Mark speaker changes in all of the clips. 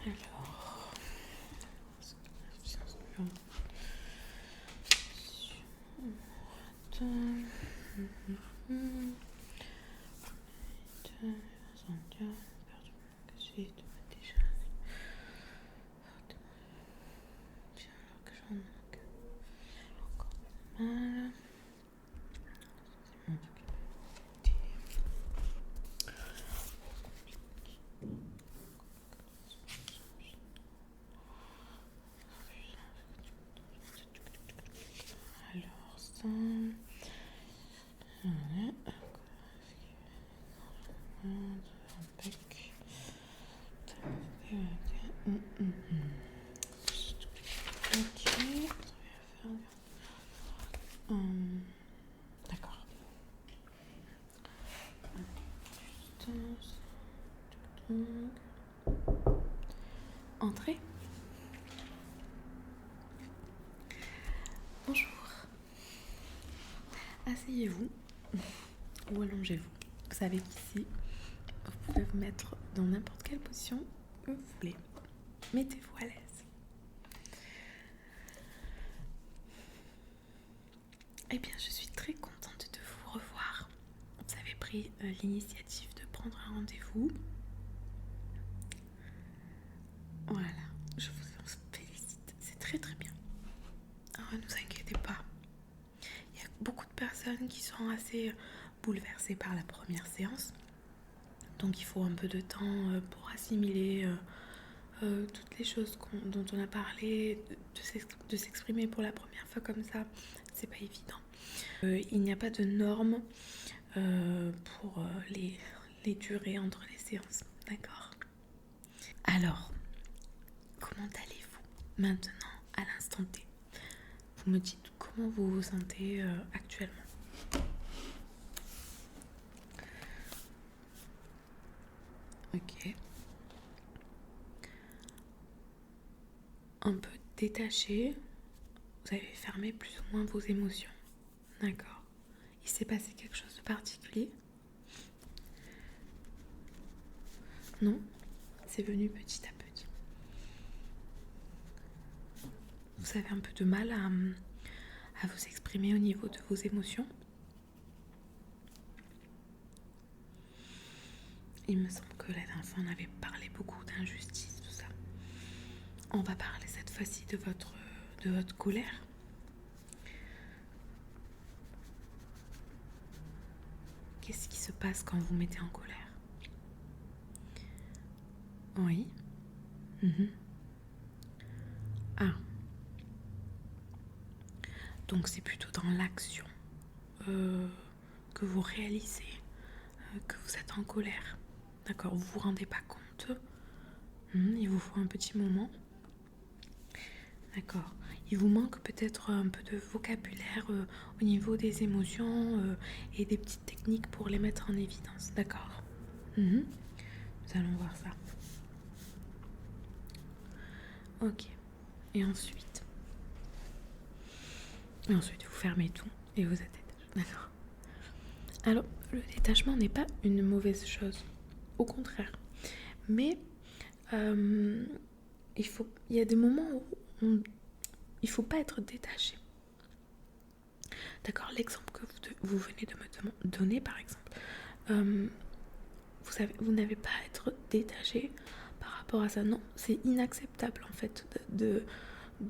Speaker 1: Alors, ça. Ok. D'accord. Entrez. Bonjour. Asseyez-vous ou allongez-vous. Vous savez qu'ici, vous pouvez vous mettre dans n'importe quelle position que vous voulez. Mettez-vous à l'aise. Eh bien, je suis très contente de vous revoir. Vous avez pris l'initiative de prendre un rendez-vous. Voilà, je vous en félicite. C'est très très bien. Alors, ne vous inquiétez pas. Il y a beaucoup de personnes qui sont assez bouleversées par la première séance. Donc, il faut un peu de temps pour assimiler toutes les choses dont on a parlé, de s'exprimer pour la première fois comme ça. C'est pas évident. Il n'y a pas de normes pour les durées entre les séances. D'accord ? Alors, comment allez-vous maintenant, à l'instant T ? Vous me dites comment vous vous sentez actuellement. Ok. Un peu détaché, vous avez fermé plus ou moins vos émotions. D'accord. Il s'est passé quelque chose de particulier ? Non ? C'est venu petit à petit. Vous avez un peu de mal à vous exprimer au niveau de vos émotions ? Il me semble que la dernière fois, on avait parlé beaucoup d'injustice, tout ça. On va parler cette fois-ci de votre colère. Qu'est-ce qui se passe quand vous mettez en colère ? Oui. Ah. Donc c'est plutôt dans l'action que vous réalisez que vous êtes en colère. D'accord, vous vous rendez pas compte. Il vous faut un petit moment. D'accord. Il vous manque peut-être un peu de vocabulaire au niveau des émotions et des petites techniques pour les mettre en évidence. D'accord. Nous allons voir ça. Ok. Et ensuite, vous fermez tout et vous êtes détaché. D'accord. Alors, le détachement n'est pas une mauvaise chose. Au contraire. Mais il y a des moments où il ne faut pas être détaché. D'accord, l'exemple que vous venez de me donner, par exemple, vous n'avez pas à être détaché par rapport à ça. Non, c'est inacceptable en fait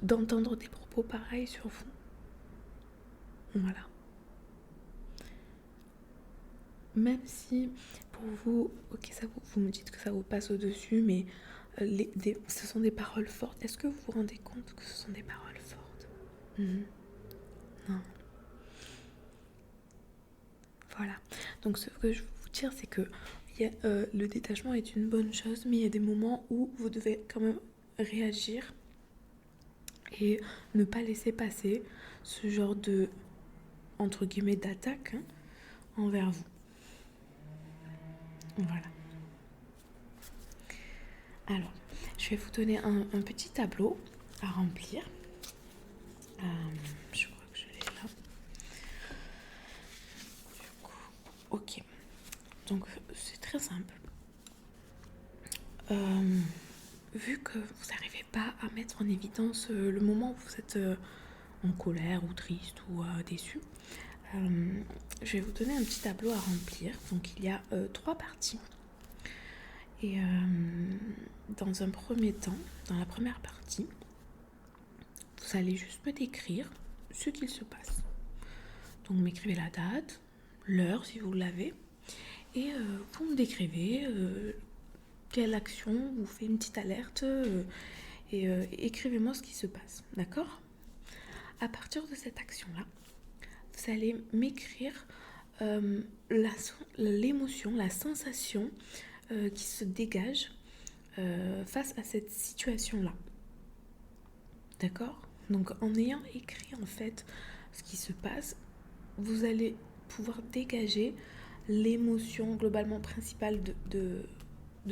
Speaker 1: d'entendre des propos pareils sur vous. Voilà. Même si pour vous, ok, vous me dites que ça vous passe au-dessus, mais ce sont des paroles fortes. Est-ce que vous vous rendez compte que ce sont des paroles fortes ? Non. Voilà. Donc ce que je veux vous dire, c'est que le détachement est une bonne chose, mais il y a des moments où vous devez quand même réagir et ne pas laisser passer ce genre de, entre guillemets, d'attaque envers vous. Voilà. Alors, je vais vous donner un petit tableau à remplir. Je crois que je l'ai là. Du coup, ok. Donc, c'est très simple. vu que vous n'arrivez pas à mettre en évidence le moment où vous êtes en colère ou triste ou déçu, je vais vous donner un petit tableau à remplir. Donc il y a 3 parties. Et dans un premier temps, dans la première partie, vous allez juste me décrire ce qu'il se passe. Donc m'écrivez la date, l'heure si vous l'avez, et vous me décrivez quelle action vous fait une petite alerte et écrivez-moi ce qui se passe, d'accord? À partir de cette action-là, vous allez m'écrire l'émotion, la sensation qui se dégage face à cette situation-là. D'accord? Donc en ayant écrit en fait ce qui se passe, vous allez pouvoir dégager l'émotion globalement principale de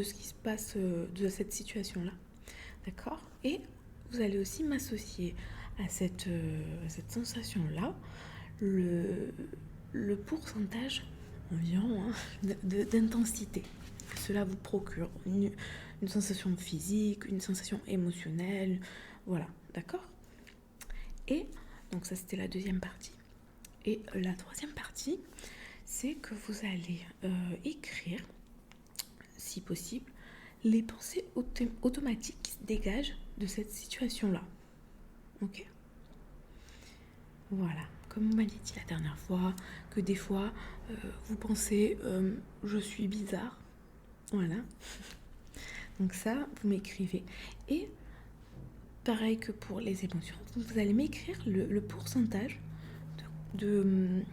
Speaker 1: ce qui se passe de cette situation-là. D'accord? Et vous allez aussi m'associer à cette sensation-là le pourcentage environ d'intensité que cela vous procure. Une sensation physique, une sensation émotionnelle, voilà, d'accord? Et donc ça c'était la deuxième partie. Et la troisième partie, c'est que vous allez écrire, si possible, les pensées automatiques qui se dégagent de cette situation-là. Ok? Voilà. Comme vous m'avez dit la dernière fois, que des fois, vous pensez « je suis bizarre ». Voilà. Donc ça, vous m'écrivez. Et pareil que pour les émotions, vous allez m'écrire le pourcentage de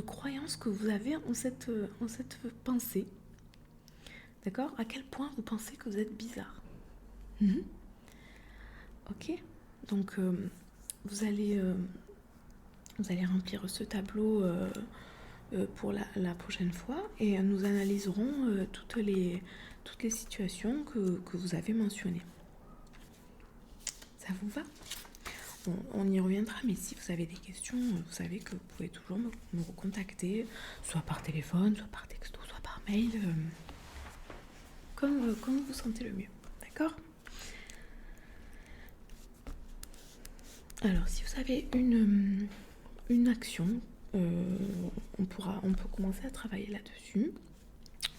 Speaker 1: croyances que vous avez en cette pensée. D'accord? À quel point vous pensez que vous êtes bizarre. Ok? Donc, vous allez remplir ce tableau pour la prochaine fois et nous analyserons toutes les situations que vous avez mentionnées. Ça vous va? On y reviendra, mais si vous avez des questions, vous savez que vous pouvez toujours me recontacter, soit par téléphone, soit par texto, soit par mail, comme vous sentez le mieux. D'accord? Alors, si vous avez une action, on peut commencer à travailler là-dessus.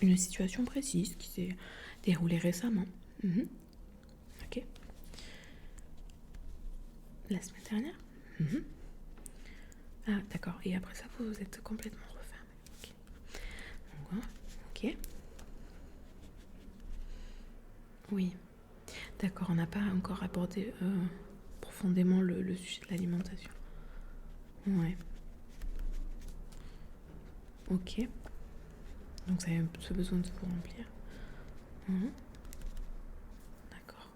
Speaker 1: Une situation précise qui s'est déroulée récemment. Ok. La semaine dernière. Ah, d'accord. Et après ça, vous êtes complètement refermé. Ok. Ok. Oui. D'accord, on n'a pas encore abordé profondément le sujet de l'alimentation. Ouais. Ok. Donc vous avez ce besoin de vous remplir. D'accord.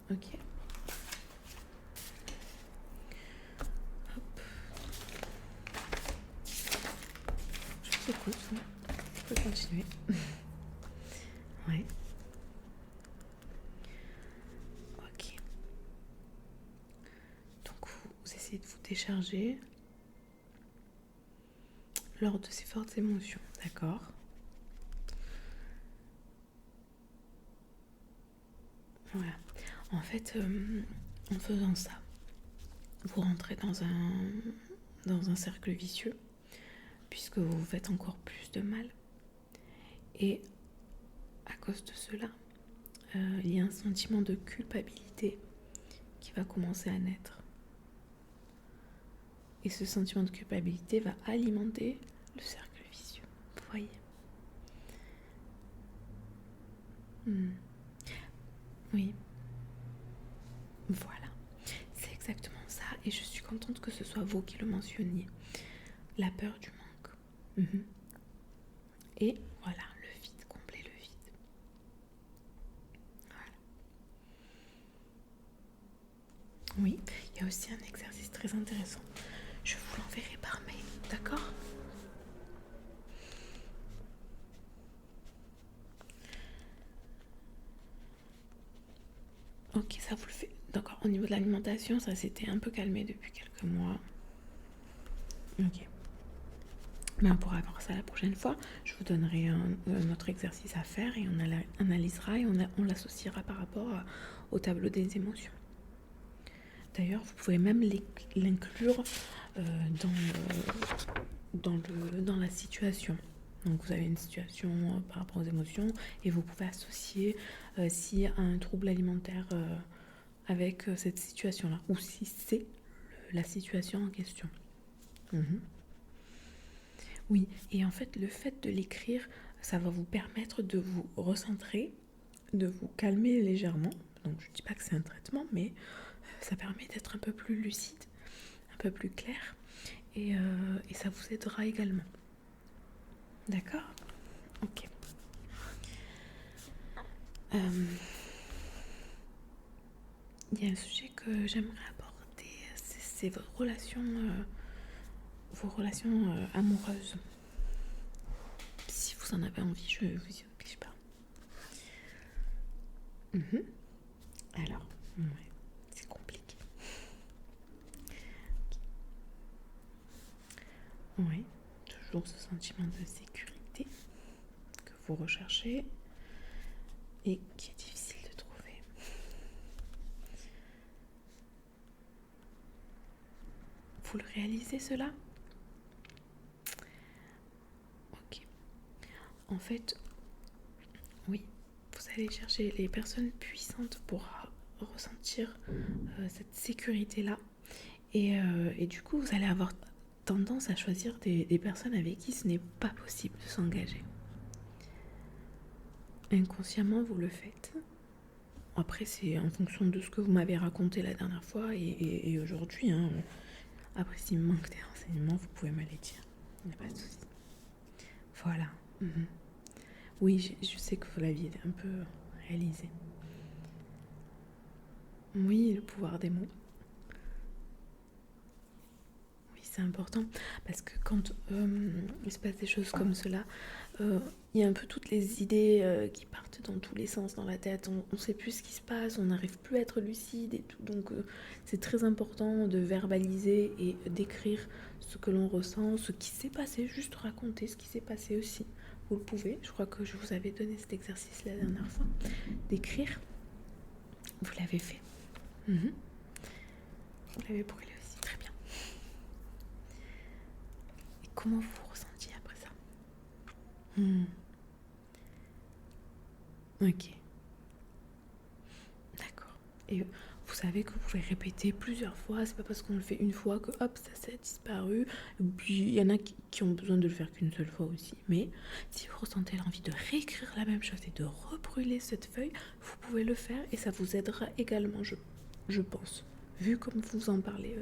Speaker 1: Ok. Hop. Je vous écoute. Je peux continuer. Ouais. Ok. Donc vous essayez de vous décharger lors de ces fortes émotions. D'accord. Voilà. En fait, en faisant ça, vous rentrez dans un cercle vicieux, puisque vous vous faites encore plus de mal. Et à cause de cela, il y a un sentiment de culpabilité qui va commencer à naître. Et ce sentiment de culpabilité va alimenter le cercle vicieux. Vous voyez? Oui. Voilà. C'est exactement ça. Et je suis contente que ce soit vous qui le mentionniez. La peur du manque. Et voilà, le vide, combler le vide. Voilà. Oui, il y a aussi un exercice très intéressant. Je vous l'enverrai par mail, d'accord? Ok, ça vous le fait. D'accord, au niveau de l'alimentation, ça s'était un peu calmé depuis quelques mois. Ok. Mais on pourra voir ça la prochaine fois. Je vous donnerai un autre exercice à faire et on analysera et on l'associera par rapport au tableau des émotions. D'ailleurs, vous pouvez même l'inclure dans la situation. Donc vous avez une situation par rapport aux émotions et vous pouvez associer s'il y a un trouble alimentaire avec cette situation-là ou si c'est la situation en question. Oui, et en fait, le fait de l'écrire, ça va vous permettre de vous recentrer, de vous calmer légèrement. Donc je ne dis pas que c'est un traitement, mais ça permet d'être un peu plus lucide, un peu plus clair, et ça vous aidera également. D'accord ? Ok. Il y a un sujet que j'aimerais aborder, c'est vos relations amoureuses. Si vous en avez envie, je vous y oblige pas. Alors, ouais, c'est compliqué. Oui, toujours ce sentiment de sécurité que vous recherchez et qui est difficile de trouver. Vous le réalisez cela ? Ok. En fait, oui, vous allez chercher les personnes puissantes pour ressentir cette sécurité-là. Et du coup, vous allez avoir tendance à choisir des personnes avec qui ce n'est pas possible de s'engager. Inconsciemment, vous le faites. Après, c'est en fonction de ce que vous m'avez raconté la dernière fois et aujourd'hui. Après, s'il me manque des renseignements, vous pouvez me les dire. Il n'y a pas de souci. Voilà. Oui, je sais que vous l'aviez un peu réalisé. Oui, le pouvoir des mots. Oui, c'est important parce que quand il se passe des choses comme cela, il y a un peu toutes les idées qui partent dans tous les sens dans la tête. On ne sait plus ce qui se passe, on n'arrive plus à être lucide et tout. Donc, c'est très important de verbaliser et d'écrire ce que l'on ressent, ce qui s'est passé, juste raconter ce qui s'est passé aussi. Vous le pouvez, je crois que je vous avais donné cet exercice la dernière fois, d'écrire. Vous l'avez fait. Vous l'avez brûlé aussi, très bien. Et comment vous vous ressentiez après ça ? Ok. D'accord. Et vous savez que vous pouvez répéter plusieurs fois, c'est pas parce qu'on le fait une fois que hop, ça s'est disparu. Et puis il y en a qui ont besoin de le faire qu'une seule fois aussi. Mais si vous ressentez l'envie de réécrire la même chose et de rebrûler cette feuille, vous pouvez le faire et ça vous aidera également, je pense, vu comme vous en parlez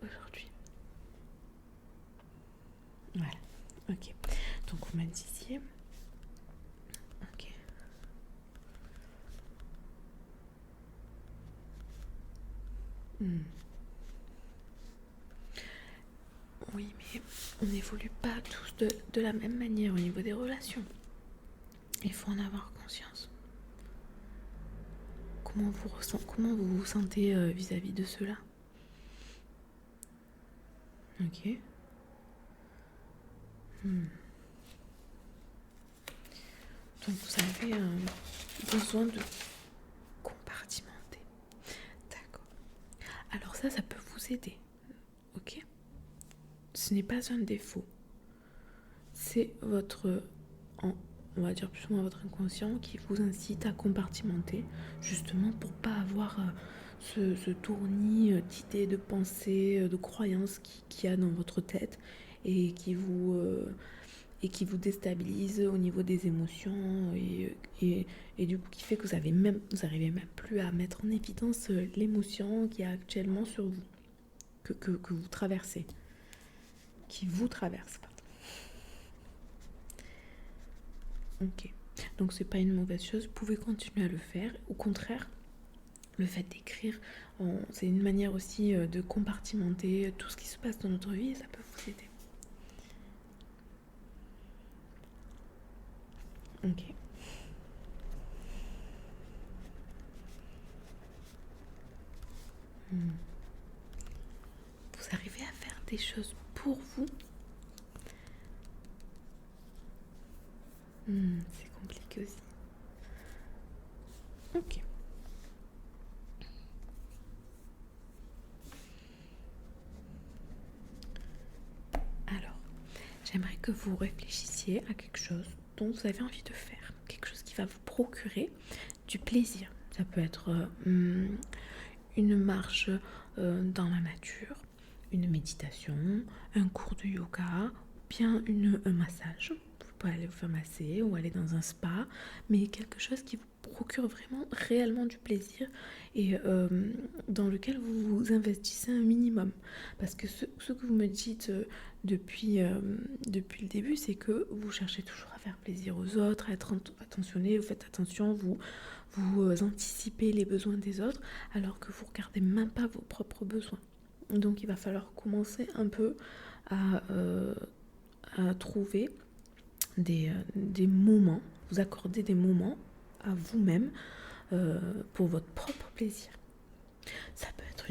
Speaker 1: aujourd'hui. Voilà, ok. Donc vous me disiez... Ok. Oui, mais on n'évolue pas tous de la même manière au niveau des relations. Il faut en avoir conscience. Comment vous vous sentez vis-à-vis de cela ? Ok. Donc vous avez besoin de compartimenter. D'accord. Alors ça peut vous aider. Ok ? Ce n'est pas un défaut. C'est on va dire plus ou moins votre inconscient qui vous incite à compartimenter, justement pour pas avoir ce tournis d'idées, de pensées, de croyances qu'il y a dans votre tête et qui vous déstabilise au niveau des émotions et du coup qui fait que vous n'arrivez même plus à mettre en évidence l'émotion qui est actuellement sur vous, que vous traversez, qui vous traverse. Ok, donc c'est pas une mauvaise chose, vous pouvez continuer à le faire. Au contraire, le fait d'écrire, c'est une manière aussi de compartimenter tout ce qui se passe dans notre vie et ça peut vous aider. Ok. Vous arrivez à faire des choses pour vous C'est compliqué aussi. Ok. Alors, j'aimerais que vous réfléchissiez à quelque chose dont vous avez envie de faire. Quelque chose qui va vous procurer du plaisir. Ça peut être une marche dans la nature, une méditation, un cours de yoga, bien un massage. Vous pouvez aller vous faire masser ou aller dans un spa, mais quelque chose qui vous procure vraiment réellement du plaisir et dans lequel vous vous investissez un minimum. Parce que ce que vous me dites depuis le début, c'est que vous cherchez toujours à faire plaisir aux autres, à être attentionné, vous faites attention, vous anticipez les besoins des autres, alors que vous regardez même pas vos propres besoins. Donc il va falloir commencer un peu à trouver des moments, vous accorder des moments à vous-même pour votre propre plaisir. Ça peut être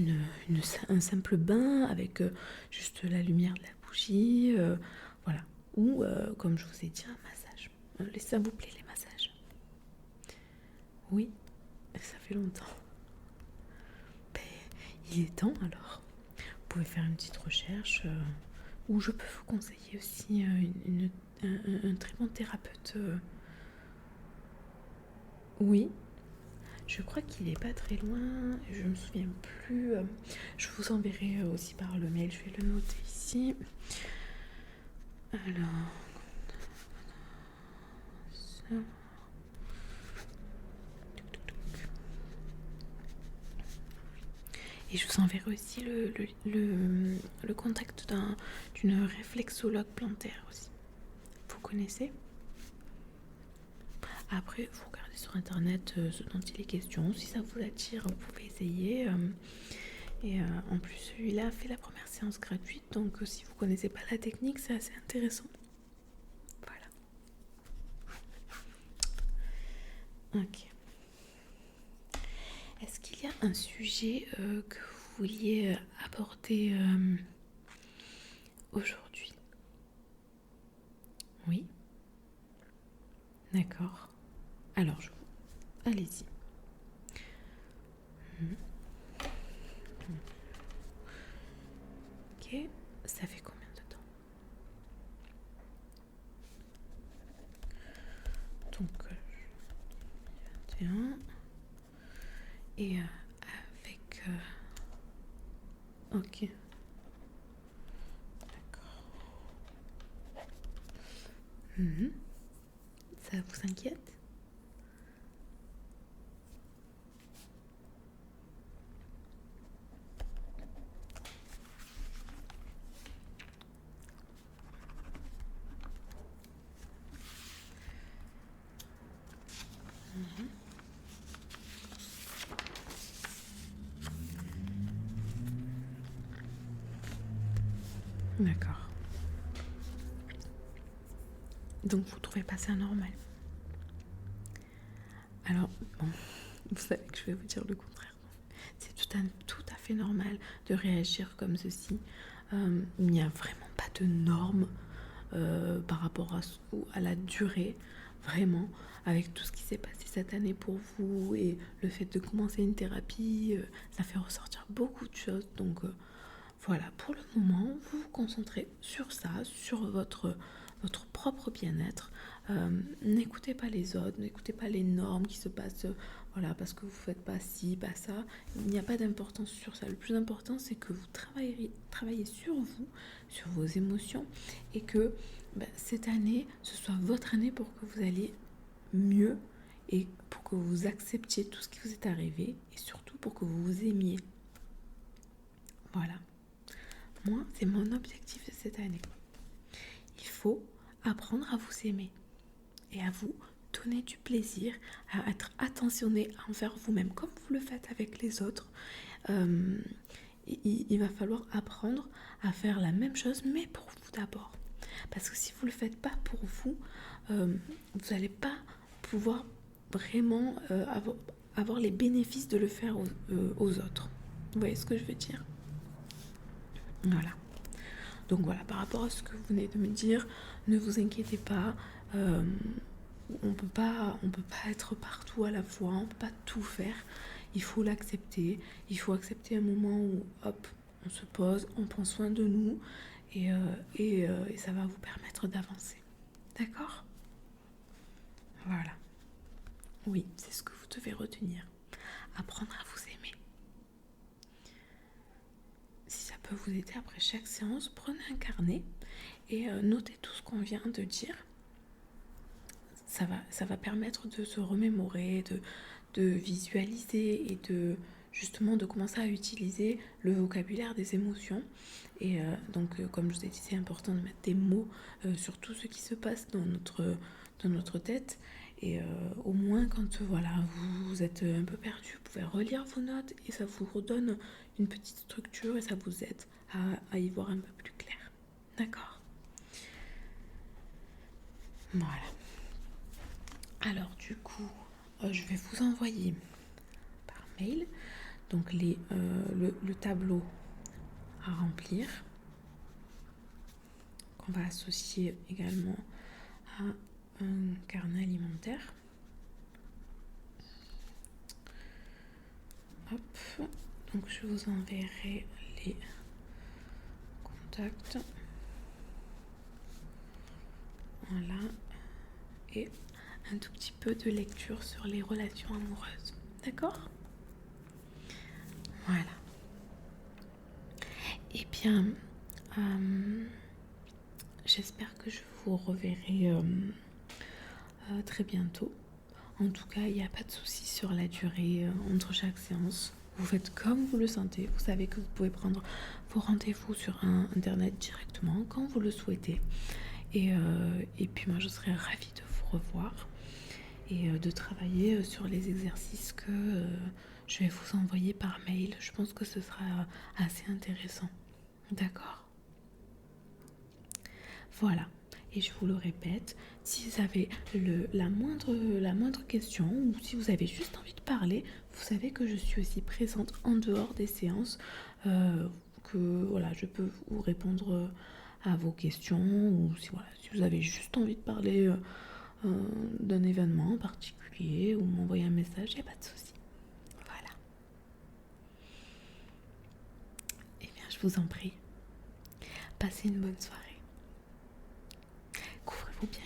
Speaker 1: un simple bain avec juste la lumière de la bougie, voilà. Ou, comme je vous ai dit, un massage. Ça vous plaît les massages? Oui, ça fait longtemps. Ben, il est temps alors. Vous pouvez faire une petite recherche ou je peux vous conseiller aussi un très bon thérapeute. Oui, je crois qu'il est pas très loin, je me souviens plus. Je vous enverrai aussi par le mail, je vais le noter ici. Alors, ça. Et je vous enverrai aussi le contact d'une réflexologue plantaire aussi. Vous connaissez? Après, vous regardez sur internet ce dont il est question. Si ça vous attire, vous pouvez essayer. Et en plus, celui-là fait la première séance gratuite. Donc, si vous connaissez pas la technique, c'est assez intéressant. Voilà. Ok. Est-ce qu'il y a un sujet que vous vouliez aborder aujourd'hui? Oui. D'accord. Alors, allez-y. Ok. Ça fait combien de temps? Donc, 21. Et avec... ok. D'accord. Ça vous inquiète? D'accord. Donc vous trouvez pas ça normal? Alors, bon, vous savez que je vais vous dire le contraire. C'est tout à fait normal de réagir comme ceci. Il n'y a vraiment pas de normes par rapport à la durée, vraiment, avec tout ce qui s'est passé cette année pour vous et le fait de commencer une thérapie, ça fait ressortir beaucoup de choses. Donc voilà, pour le moment, vous vous concentrez sur ça, sur votre propre bien-être. N'écoutez pas les autres, n'écoutez pas les normes qui se passent, voilà, parce que vous ne faites pas ci, pas ça. Il n'y a pas d'importance sur ça. Le plus important, c'est que vous travaillez sur vous, sur vos émotions, et que cette année, ce soit votre année pour que vous alliez mieux et pour que vous acceptiez tout ce qui vous est arrivé et surtout pour que vous vous aimiez. Voilà. Moi, c'est mon objectif de cette année. Il faut apprendre à vous aimer et à vous donner du plaisir, à être attentionné envers vous-même comme vous le faites avec les autres. Il va falloir apprendre à faire la même chose, mais pour vous d'abord. Parce que si vous ne le faites pas pour vous, vous n'allez pas pouvoir vraiment avoir les bénéfices de le faire aux autres. Vous voyez ce que je veux dire? Voilà. Donc voilà, par rapport à ce que vous venez de me dire, ne vous inquiétez pas. on peut pas être partout à la fois, on peut pas tout faire. Il faut l'accepter. Il faut accepter un moment où, hop, on se pose, on prend soin de nous et ça va vous permettre d'avancer. D'accord? Voilà. Oui, c'est ce que vous devez retenir. Apprendre à vous aimer. Si ça peut vous aider après chaque séance, prenez un carnet et notez tout ce qu'on vient de dire. Ça va permettre de se remémorer, de visualiser et justement de commencer à utiliser le vocabulaire des émotions. Et comme je vous ai dit, c'est important de mettre des mots sur tout ce qui se passe dans notre tête. Et au moins, quand vous êtes un peu perdu, vous pouvez relire vos notes et ça vous redonne une petite structure et ça vous aide à y voir un peu plus clair. D'accord? Voilà. Alors du coup, je vais vous envoyer par mail donc le tableau à remplir qu'on va associer également à un carnet alimentaire. Hop, donc je vous enverrai les contacts. Voilà. Et un tout petit peu de lecture sur les relations amoureuses. D'accord? Voilà. Eh bien, j'espère que je vous reverrai très bientôt. En tout cas, il n'y a pas de souci sur la durée entre chaque séance. Vous faites comme vous le sentez. Vous savez que vous pouvez prendre vos rendez-vous sur Internet directement quand vous le souhaitez. Et puis moi, je serais ravie de vous revoir et de travailler sur les exercices que je vais vous envoyer par mail. Je pense que ce sera assez intéressant. D'accord? Voilà. Et je vous le répète, si vous avez la moindre question ou si vous avez juste envie de parler, vous savez que je suis aussi présente en dehors des séances, je peux vous répondre à vos questions ou si vous avez juste envie de parler d'un événement en particulier ou m'envoyer un message, il n'y a pas de souci. Voilà. Eh bien, je vous en prie. Passez une bonne soirée. Couvrez-vous bien.